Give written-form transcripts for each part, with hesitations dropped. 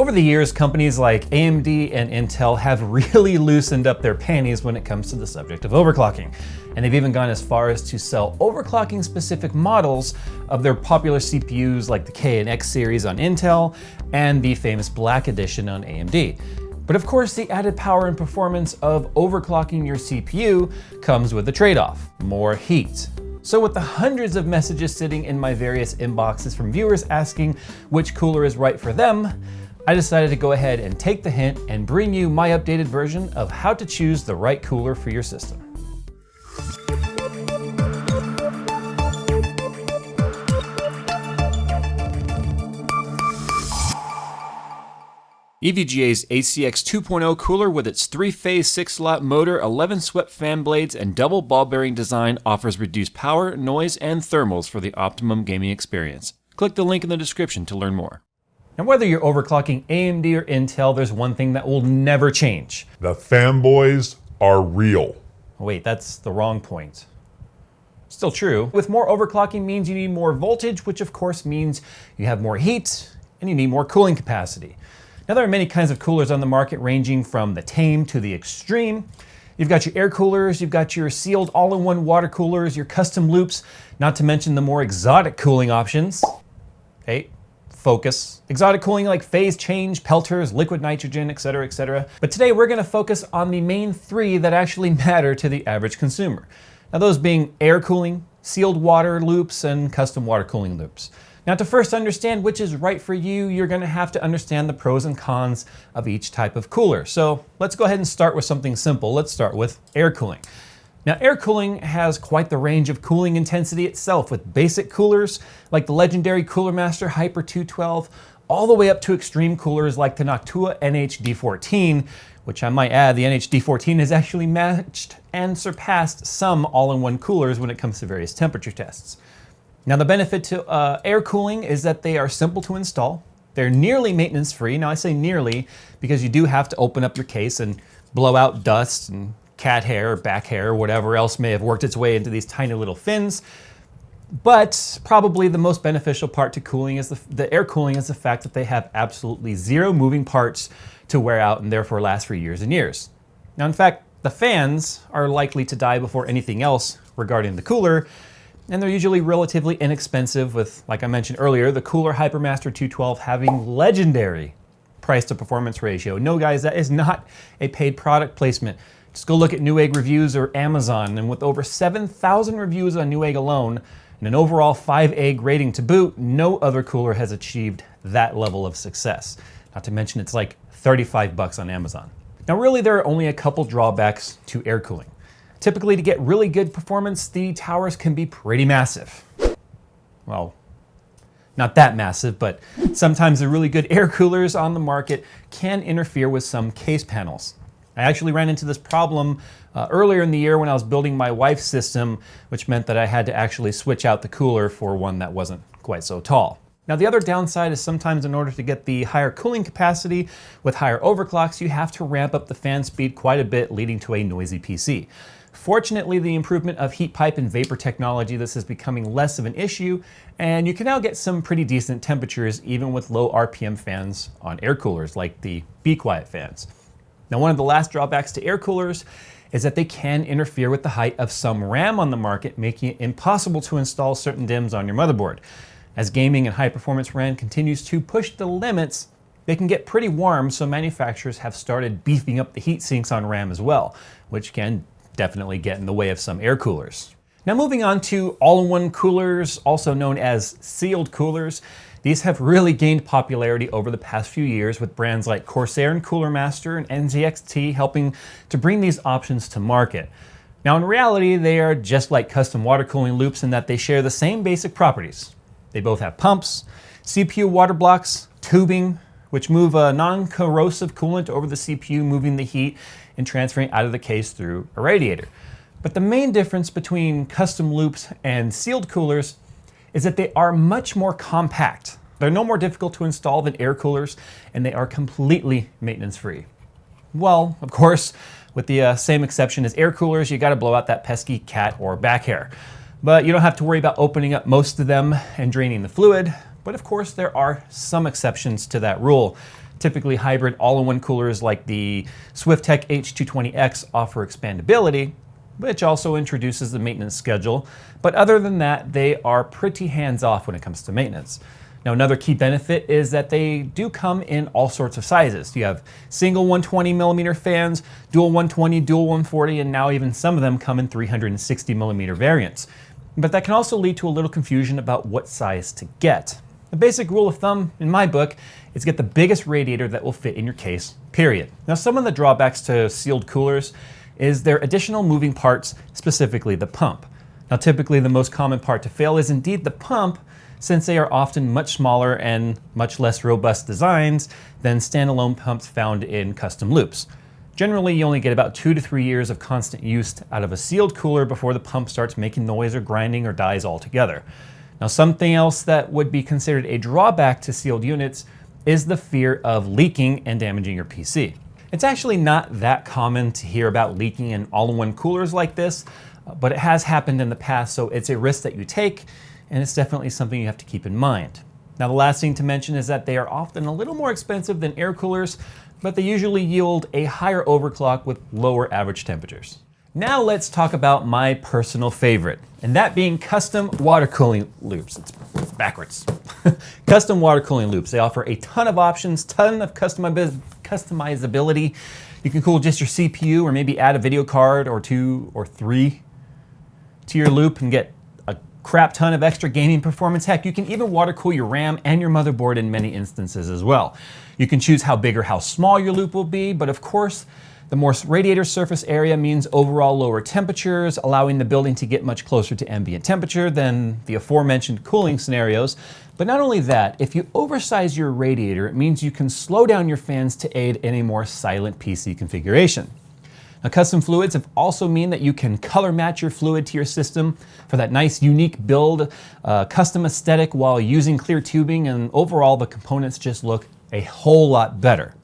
Over the years, companies like AMD and Intel have really loosened up their panties when it comes to the subject of overclocking. And they've even gone as far as to sell overclocking specific models of their popular CPUs like the K and X series on Intel and the famous Black Edition on AMD. But of course, the added power and performance of overclocking your CPU comes with a trade-off: more heat. So with the hundreds of messages sitting in my various inboxes from viewers asking which cooler is right for them, I decided to go ahead and take the hint and bring you my updated version of how to choose the right cooler for your system. EVGA's ACX 2.0 cooler with its 3-phase 6-slot motor, 11 swept fan blades, and double ball bearing design offers reduced power, noise, and thermals for the optimum gaming experience. Click the link in the description to learn more. Now, whether you're overclocking AMD or Intel, there's one thing that will never change. The fanboys are real. Wait, that's the wrong point. Still true. With more overclocking means you need more voltage, which of course means you have more heat and you need more cooling capacity. Now, there are many kinds of coolers on the market, ranging from the tame to the extreme. You've got your air coolers, you've got your sealed all-in-one water coolers, your custom loops, not to mention the more exotic cooling options. Hey, focus. Exotic cooling like phase change, pelters, liquid nitrogen, etc., etc. But today we're going to focus on the main three that actually matter to the average consumer. Now, those being air cooling, sealed water loops, and custom water cooling loops. Now, to first understand which is right for you, you're going to have to understand the pros and cons of each type of cooler. So let's go ahead and start with something simple. Let's start with air cooling. Now, air cooling has quite the range of cooling intensity itself, with basic coolers like the legendary Cooler Master Hyper 212, all the way up to extreme coolers like the Noctua NH-D14, which I might add, the NH-D14 has actually matched and surpassed some all-in-one coolers when it comes to various temperature tests. Now, the benefit to air cooling is that they are simple to install. They're nearly maintenance-free. Now, I say nearly because you do have to open up your case and blow out dust and cat hair, back hair, whatever else may have worked its way into these tiny little fins. But probably the most beneficial part to cooling is the air cooling is the fact that they have absolutely zero moving parts to wear out and therefore last for years and years. Now, in fact, the fans are likely to die before anything else regarding the cooler, and they're usually relatively inexpensive, with, like I mentioned earlier, the Cooler Hypermaster 212 having legendary price to performance ratio. No, guys, that is not a paid product placement. Just go look at Newegg reviews or Amazon, and with over 7,000 reviews on Newegg alone and an overall 5 egg rating to boot, no other cooler has achieved that level of success. Not to mention it's like $35 on Amazon. Now, really, there are only a couple drawbacks to air cooling. Typically, to get really good performance, the towers can be pretty massive. Well, not that massive, but sometimes the really good air coolers on the market can interfere with some case panels. I actually ran into this problem earlier in the year when I was building my wife's system, which meant that I had to actually switch out the cooler for one that wasn't quite so tall. Now, the other downside is sometimes in order to get the higher cooling capacity with higher overclocks, you have to ramp up the fan speed quite a bit, leading to a noisy PC. Fortunately, the improvement of heat pipe and vapor technology, this is becoming less of an issue, and you can now get some pretty decent temperatures even with low RPM fans on air coolers like the Be Quiet fans. Now, one of the last drawbacks to air coolers is that they can interfere with the height of some RAM on the market, making it impossible to install certain DIMMs on your motherboard. As gaming and high-performance RAM continues to push the limits, they can get pretty warm, so manufacturers have started beefing up the heat sinks on RAM as well, which can definitely get in the way of some air coolers. Now, moving on to all-in-one coolers, also known as sealed coolers. These have really gained popularity over the past few years, with brands like Corsair and Cooler Master and NZXT helping to bring these options to market. Now, in reality, they are just like custom water cooling loops in that they share the same basic properties. They both have pumps, CPU water blocks, tubing, which move a non-corrosive coolant over the CPU, moving the heat and transferring out of the case through a radiator. But the main difference between custom loops and sealed coolers is that they are much more compact. They're no more difficult to install than air coolers, and they are completely maintenance-free. Well, of course, with the same exception as air coolers, you gotta blow out that pesky cat or back hair. But you don't have to worry about opening up most of them and draining the fluid. But of course, there are some exceptions to that rule. Typically hybrid all-in-one coolers like the SwiftTech H220X offer expandability, which also introduces the maintenance schedule. But other than that, they are pretty hands-off when it comes to maintenance. Now, another key benefit is that they do come in all sorts of sizes. You have single 120 millimeter fans, dual 120, dual 140, and now even some of them come in 360 millimeter variants. But that can also lead to a little confusion about what size to get. The basic rule of thumb in my book is get the biggest radiator that will fit in your case, period. Now, some of the drawbacks to sealed coolers is their additional moving parts, specifically the pump. Now, typically the most common part to fail is indeed the pump, since they are often much smaller and much less robust designs than standalone pumps found in custom loops. Generally, you only get about 2 to 3 years of constant use out of a sealed cooler before the pump starts making noise or grinding or dies altogether. Now, something else that would be considered a drawback to sealed units is the fear of leaking and damaging your PC. It's actually not that common to hear about leaking in all-in-one coolers like this, but it has happened in the past, so it's a risk that you take, and it's definitely something you have to keep in mind. Now, the last thing to mention is that they are often a little more expensive than air coolers, but they usually yield a higher overclock with lower average temperatures. Now let's talk about my personal favorite, and that being custom water cooling loops. It's backwards. Custom water cooling loops. They offer a ton of options, ton of customizability. You can cool just your CPU or maybe add a video card or 2 or 3 to your loop and get a crap ton of extra gaming performance. Heck, you can even water cool your RAM and your motherboard in many instances as well. You can choose how big or how small your loop will be, but of course, the more radiator surface area means overall lower temperatures, allowing the building to get much closer to ambient temperature than the aforementioned cooling scenarios. But not only that, if you oversize your radiator, it means you can slow down your fans to aid in a more silent PC configuration. Now, custom fluids have also mean that you can color match your fluid to your system for that nice, unique build, custom aesthetic while using clear tubing, and overall the components just look a whole lot better.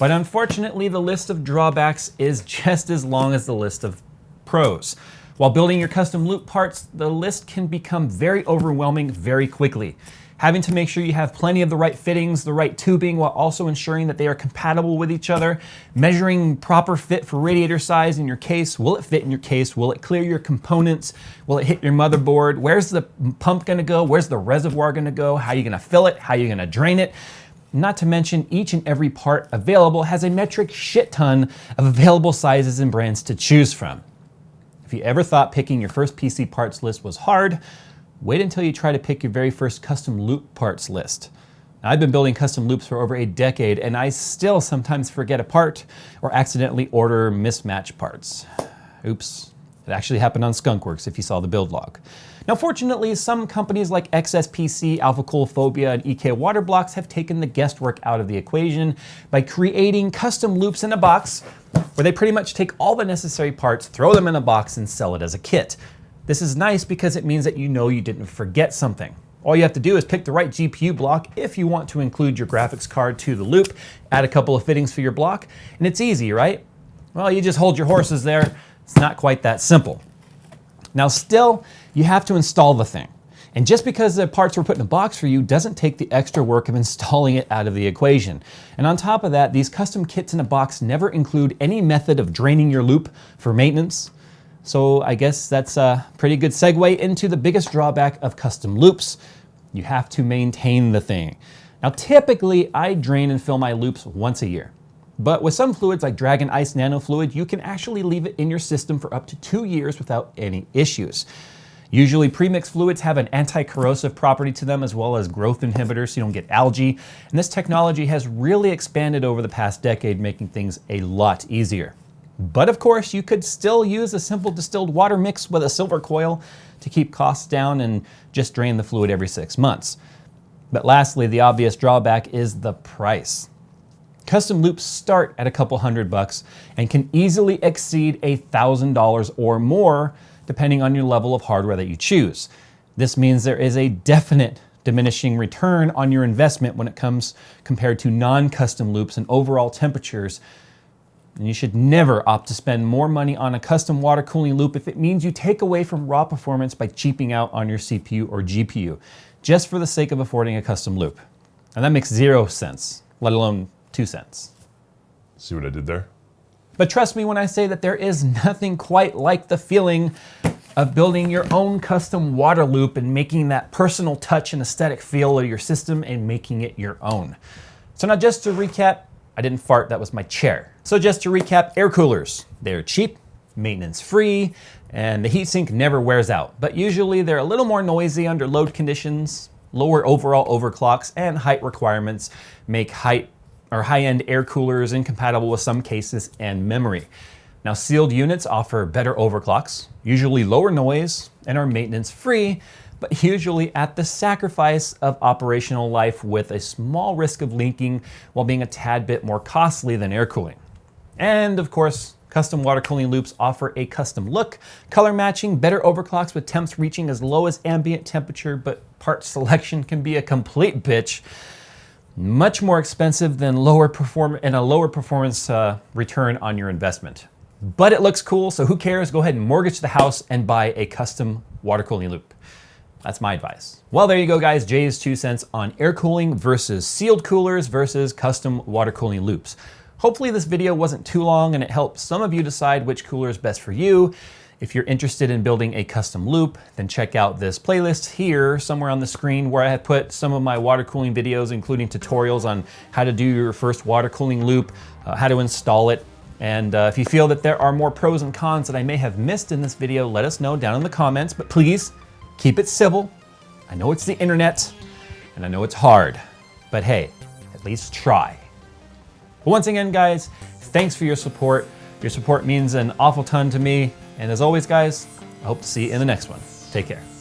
But unfortunately, the list of drawbacks is just as long as the list of pros. While building your custom loop parts, the list can become very overwhelming very quickly. Having to make sure you have plenty of the right fittings, the right tubing, while also ensuring that they are compatible with each other, measuring proper fit for radiator size in your case. Will it fit in your case? Will it clear your components? Will it hit your motherboard? Where's the pump gonna go? Where's the reservoir gonna go? How are you gonna fill it? How are you gonna drain it? Not to mention, each and every part available has a metric shit ton of available sizes and brands to choose from. If you ever thought picking your first PC parts list was hard, wait until you try to pick your very first custom loop parts list. Now, I've been building custom loops for over a decade, and I still sometimes forget a part or accidentally order mismatched parts. Oops, it actually happened on Skunkworks if you saw the build log. Now, fortunately, some companies like XSPC, AlphaCoolphobia, and EK Waterblocks have taken the guesswork out of the equation by creating custom loops in a box where they pretty much take all the necessary parts, throw them in a box, and sell it as a kit. This is nice because it means that you know you didn't forget something. All you have to do is pick the right GPU block if you want to include your graphics card to the loop, add a couple of fittings for your block, and it's easy, right? Well, you just hold your horses there. It's not quite that simple. Now, still, you have to install the thing. And just because the parts were put in a box for you doesn't take the extra work of installing it out of the equation. And on top of that, these custom kits in a box never include any method of draining your loop for maintenance. So I guess that's a pretty good segue into the biggest drawback of custom loops. You have to maintain the thing. Now, typically, I drain and fill my loops once a year. But with some fluids like Dragon Ice Nano Fluid, you can actually leave it in your system for up to 2 years without any issues. Usually premixed fluids have an anti-corrosive property to them as well as growth inhibitors so you don't get algae. And this technology has really expanded over the past decade, making things a lot easier. But of course, you could still use a simple distilled water mix with a silver coil to keep costs down and just drain the fluid every 6 months. But lastly, the obvious drawback is the price. Custom loops start at a couple $100 and can easily exceed $1,000 or more depending on your level of hardware that you choose. This means there is a definite diminishing return on your investment when it comes compared to non-custom loops and overall temperatures. And you should never opt to spend more money on a custom water cooling loop if it means you take away from raw performance by cheaping out on your CPU or GPU, just for the sake of affording a custom loop. And that makes 0 sense. let alone 2 cents. See what I did there? But trust me when I say that there is nothing quite like the feeling of building your own custom water loop and making that personal touch and aesthetic feel of your system and making it your own. So now just to recap, I didn't fart, that was my chair. So just to recap, air coolers, they're cheap, maintenance free, and the heatsink never wears out. But usually they're a little more noisy under load conditions, lower overall overclocks, and height requirements make high-end air coolers incompatible with some cases and memory. Now, sealed units offer better overclocks, usually lower noise, and are maintenance free, but usually at the sacrifice of operational life with a small risk of leaking while being a tad bit more costly than air cooling. And of course, custom water cooling loops offer a custom look, color matching, better overclocks with temps reaching as low as ambient temperature, but part selection can be a complete bitch. Much more expensive than a lower performance return on your investment. But it looks cool, so who cares? Go ahead and mortgage the house and buy a custom water cooling loop. That's my advice. Well, there you go, guys. Jay's 2 cents on air cooling versus sealed coolers versus custom water cooling loops. Hopefully this video wasn't too long and it helped some of you decide which cooler is best for you. If you're interested in building a custom loop, then check out this playlist here somewhere on the screen where I have put some of my water cooling videos, including tutorials on how to do your first water cooling loop, how to install it. And if you feel that there are more pros and cons that I may have missed in this video, let us know down in the comments, but please keep it civil. I know it's the internet and I know it's hard, but hey, at least try. But once again, guys, thanks for your support. Your support means an awful ton to me. And as always, guys, I hope to see you in the next one. Take care.